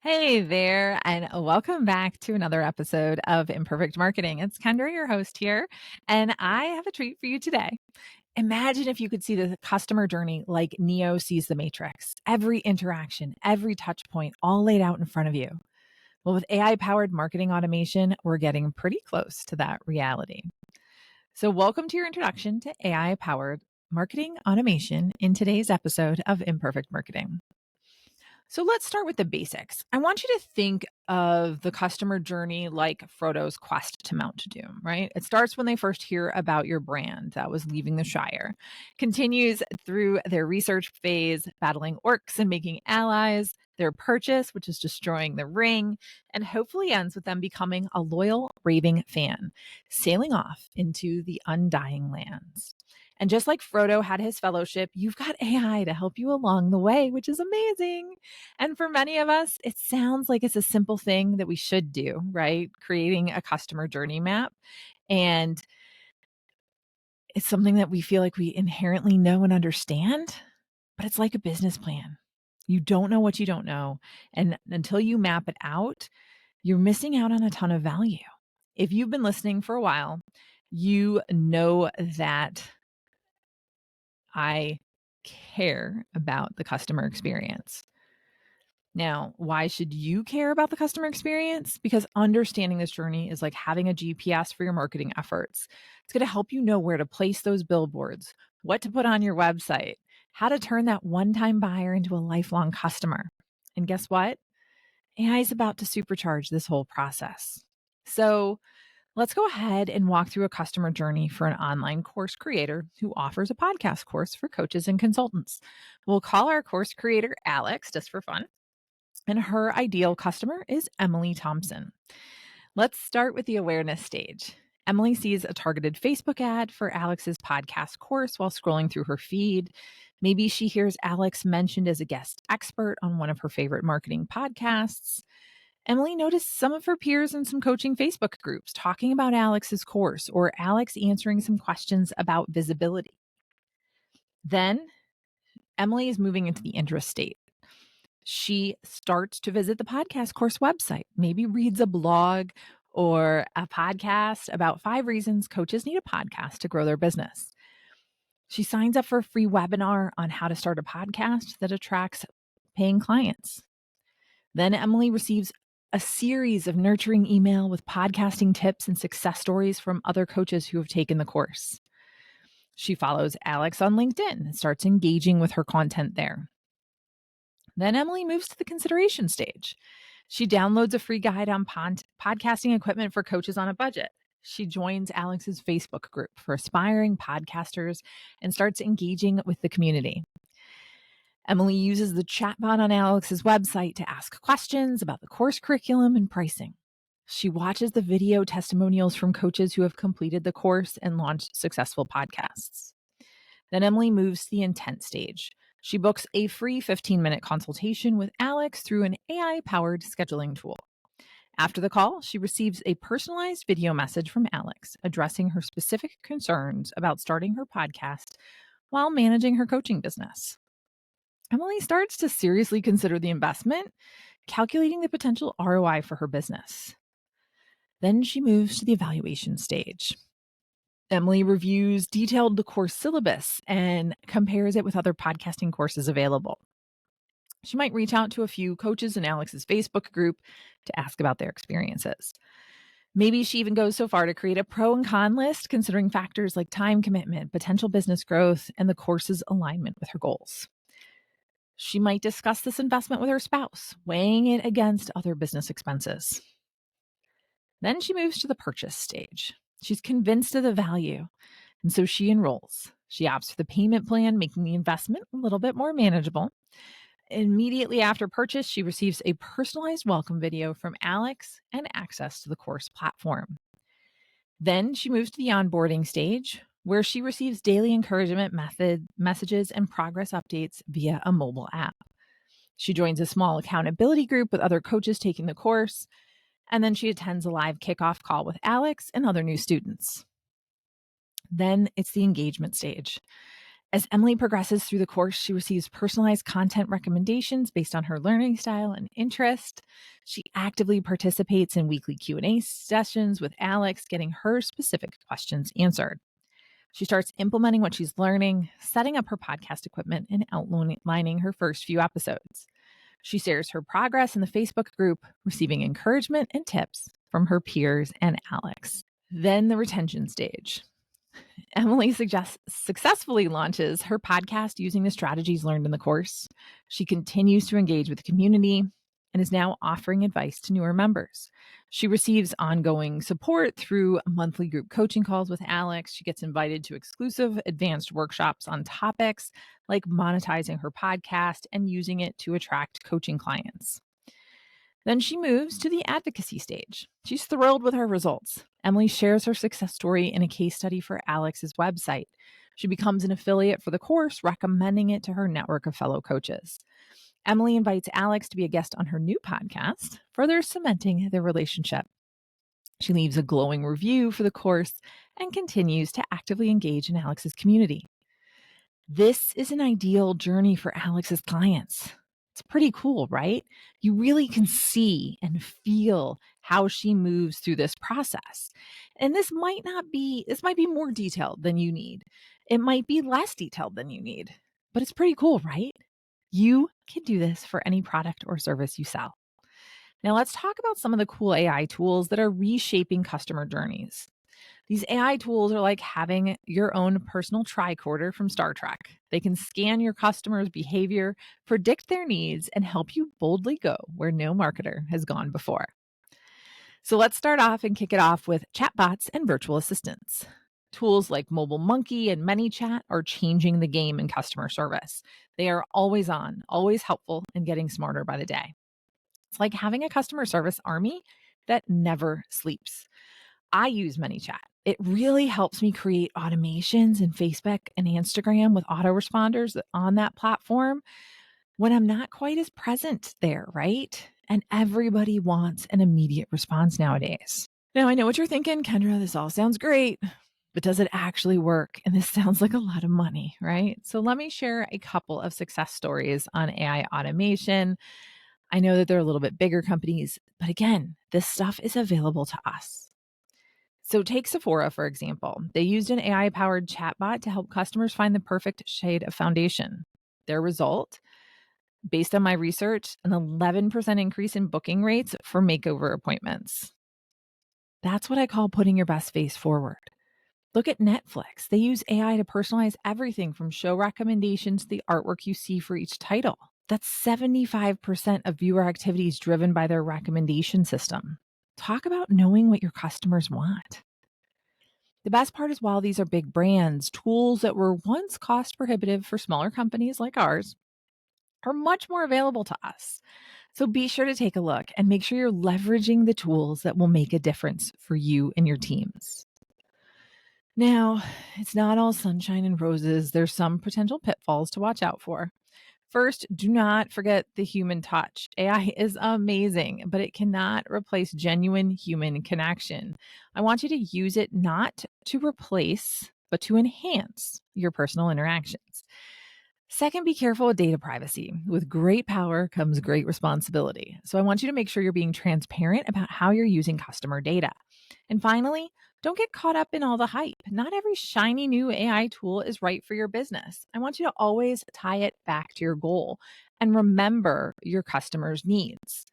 Hey there, and welcome back to another episode of Imperfect Marketing. It's Kendra, your host here, and I have a treat for you today. Imagine if you could see the customer journey like Neo sees the Matrix. Every interaction, every touch point, all laid out in front of you. Well, with AI powered marketing automation, we're getting pretty close to that reality. So, welcome to your introduction to AI powered marketing automation in today's episode of Imperfect Marketing. So let's start with the basics. I want you to think of the customer journey like Frodo's quest to Mount Doom, right? It starts when they first hear about your brand that was leaving the Shire, continues through their research phase, battling orcs and making allies, their purchase, which is destroying the ring, and hopefully ends with them becoming a loyal, raving fan, sailing off into the undying lands. And just like Frodo had his fellowship, you've got AI to help you along the way, which is amazing. And for many of us, it sounds like it's a simple thing that we should do, right? Creating a customer journey map. And it's something that we feel like we inherently know and understand, but it's like a business plan. You don't know what you don't know. And until you map it out, you're missing out on a ton of value. If you've been listening for a while, you know that I care about the customer experience. Now, why should you care about the customer experience? Because understanding this journey is like having a GPS for your marketing efforts. It's going to help you know where to place those billboards, what to put on your website, how to turn that one-time buyer into a lifelong customer. And guess what? AI is about to supercharge this whole process. So, let's go ahead and walk through a customer journey for an online course creator who offers a podcast course for coaches and consultants. We'll call our course creator Alex just for fun. And her ideal customer is Emily Thompson. Let's start with the awareness stage. Emily sees a targeted Facebook ad for Alex's podcast course while scrolling through her feed. Maybe she hears Alex mentioned as a guest expert on one of her favorite marketing podcasts. Emily noticed some of her peers in some coaching Facebook groups talking about Alex's course or Alex answering some questions about visibility. Then Emily is moving into the interest state. She starts to visit the podcast course website, maybe reads a blog or a podcast about 5 reasons coaches need a podcast to grow their business. She signs up for a free webinar on how to start a podcast that attracts paying clients. Then Emily receives a series of nurturing email with podcasting tips and success stories from other coaches who have taken the course. She follows Alex on LinkedIn and starts engaging with her content there. Then Emily moves to the consideration stage. She downloads a free guide on podcasting equipment for coaches on a budget. She joins Alex's Facebook group for aspiring podcasters and starts engaging with the community. Emily uses the chatbot on Alex's website to ask questions about the course curriculum and pricing. She watches the video testimonials from coaches who have completed the course and launched successful podcasts. Then Emily moves to the intent stage. She books a free 15-minute consultation with Alex through an AI-powered scheduling tool. After the call, she receives a personalized video message from Alex addressing her specific concerns about starting her podcast while managing her coaching business. Emily starts to seriously consider the investment, calculating the potential ROI for her business. Then she moves to the evaluation stage. Emily reviews detailed the course syllabus and compares it with other podcasting courses available. She might reach out to a few coaches in Alex's Facebook group to ask about their experiences. Maybe she even goes so far to create a pro and con list, considering factors like time commitment, potential business growth, and the course's alignment with her goals. She might discuss this investment with her spouse, weighing it against other business expenses. Then she moves to the purchase stage. She's convinced of the value, and so she enrolls. She opts for the payment plan, making the investment a little bit more manageable. Immediately after purchase, she receives a personalized welcome video from Alex and access to the course platform. Then she moves to the onboarding stage, where she receives daily encouragement messages and progress updates via a mobile app. She joins a small accountability group with other coaches taking the course, and then she attends a live kickoff call with Alex and other new students. Then it's the engagement stage. As Emily progresses through the course, she receives personalized content recommendations based on her learning style and interest. She actively participates in weekly Q&A sessions with Alex, getting her specific questions answered. She starts implementing what she's learning, setting up her podcast equipment, and outlining her first few episodes. She shares her progress in the Facebook group, receiving encouragement and tips from her peers and Alex. Then the retention stage. Emily successfully launches her podcast using the strategies learned in the course. She continues to engage with the community and is now offering advice to newer members. She receives ongoing support through monthly group coaching calls with Alex. She gets invited to exclusive advanced workshops on topics like monetizing her podcast and using it to attract coaching clients. Then she moves to the advocacy stage. She's thrilled with her results. Emily shares her success story in a case study for Alex's website. She becomes an affiliate for the course, recommending it to her network of fellow coaches. Emily invites Alex to be a guest on her new podcast, further cementing their relationship. She leaves a glowing review for the course and continues to actively engage in Alex's community. This is an ideal journey for Alex's clients. It's pretty cool, right? You really can see and feel how she moves through this process. And this might be more detailed than you need. It might be less detailed than you need, but it's pretty cool, right? You can do this for any product or service you sell. Now let's talk about some of the cool AI tools that are reshaping customer journeys. These AI tools are like having your own personal tricorder from Star Trek. They can scan your customers' behavior, predict their needs, and help you boldly go where no marketer has gone before. So let's start off and kick it off with chatbots and virtual assistants. Tools like Mobile Monkey and ManyChat are changing the game in customer service. They are always on, always helpful, and getting smarter by the day. It's like having a customer service army that never sleeps. I use ManyChat. It really helps me create automations in Facebook and Instagram with autoresponders on that platform when I'm not quite as present there, right? And everybody wants an immediate response nowadays. Now, I know what you're thinking, Kendra, this all sounds great, but does it actually work? And this sounds like a lot of money, right? So let me share a couple of success stories on AI automation. I know that they're a little bit bigger companies, but again, this stuff is available to us. So take Sephora, for example. They used an AI-powered chatbot to help customers find the perfect shade of foundation. Their result, based on my research, an 11% increase in booking rates for makeover appointments. That's what I call putting your best face forward. Look at Netflix. They use AI to personalize everything from show recommendations to the artwork you see for each title. That's 75% of viewer activities driven by their recommendation system. Talk about knowing what your customers want. The best part is while these are big brands, tools that were once cost prohibitive for smaller companies like ours are much more available to us. So be sure to take a look and make sure you're leveraging the tools that will make a difference for you and your teams. Now, it's not all sunshine and roses. There's some potential pitfalls to watch out for. First, do not forget the human touch. AI is amazing, but it cannot replace genuine human connection. I want you to use it not to replace, but to enhance your personal interactions. Second, be careful with data privacy. With great power comes great responsibility. So I want you to make sure you're being transparent about how you're using customer data. And finally, don't get caught up in all the hype. Not every shiny new AI tool is right for your business. I want you to always tie it back to your goal and remember your customers' needs.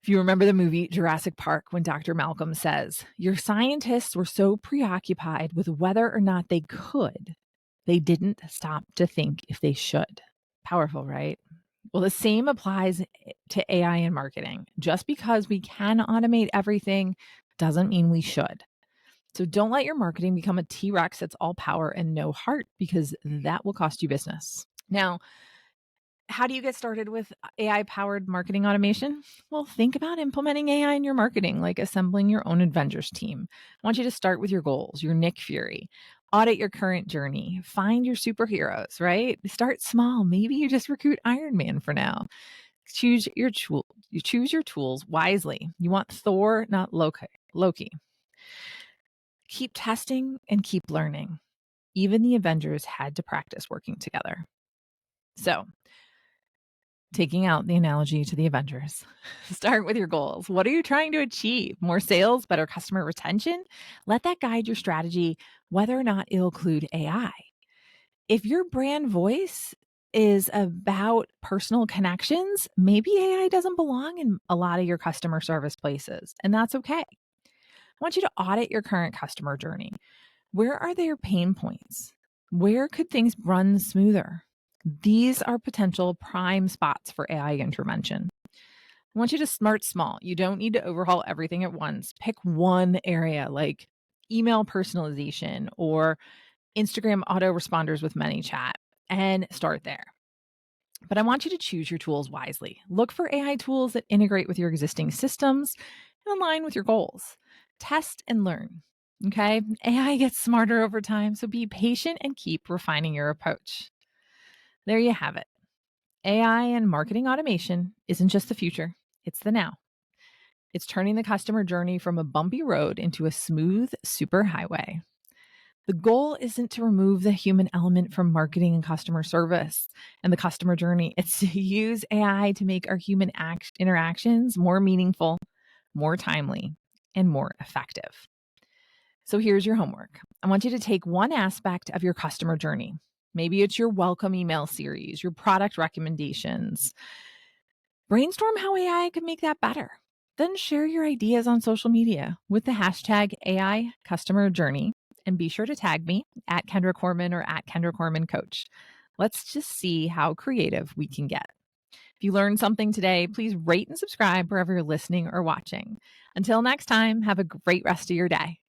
If you remember the movie Jurassic Park, when Dr. Malcolm says, your scientists were so preoccupied with whether or not they could, they didn't stop to think if they should. Powerful, right? Well, the same applies to AI and marketing. Just because we can automate everything doesn't mean we should. So don't let your marketing become a T-Rex that's all power and no heart, because that will cost you business. Now, how do you get started with AI-powered marketing automation? Well, think about implementing AI in your marketing, like assembling your own Avengers team. I want you to start with your goals, your Nick Fury. Audit your current journey. Find your superheroes, right? Start small. Maybe you just recruit Iron Man for now. Choose your tool. You choose your tools wisely. You want Thor, not Loki. Keep testing and keep learning. Even the Avengers had to practice working together. So, taking out the analogy to the Avengers, start with your goals. What are you trying to achieve? More sales, better customer retention? Let that guide your strategy, whether or not it'll include AI. If your brand voice is about personal connections, maybe AI doesn't belong in a lot of your customer service places, and that's okay. I want you to audit your current customer journey. Where are their pain points? Where could things run smoother? These are potential prime spots for AI intervention. I want you to start small. You don't need to overhaul everything at once. Pick one area like email personalization or Instagram autoresponders with ManyChat and start there. But I want you to choose your tools wisely. Look for AI tools that integrate with your existing systems and align with your goals. Test and learn. Okay. AI gets smarter over time, so be patient and keep refining your approach. There you have it. AI and marketing automation isn't just the future, it's the now. It's turning the customer journey from a bumpy road into a smooth superhighway. The goal isn't to remove the human element from marketing and customer service and the customer journey. It's to use AI to make our human interactions more meaningful, more timely, and more effective. So here's your homework. I want you to take one aspect of your customer journey. Maybe it's your welcome email series, your product recommendations. Brainstorm how AI could make that better. Then share your ideas on social media with the hashtag AI customer journey. And be sure to tag me at Kendra Corman or at Kendra Corman Coach. Let's just see how creative we can get. If you learned something today, please rate and subscribe wherever you're listening or watching. Until next time, have a great rest of your day.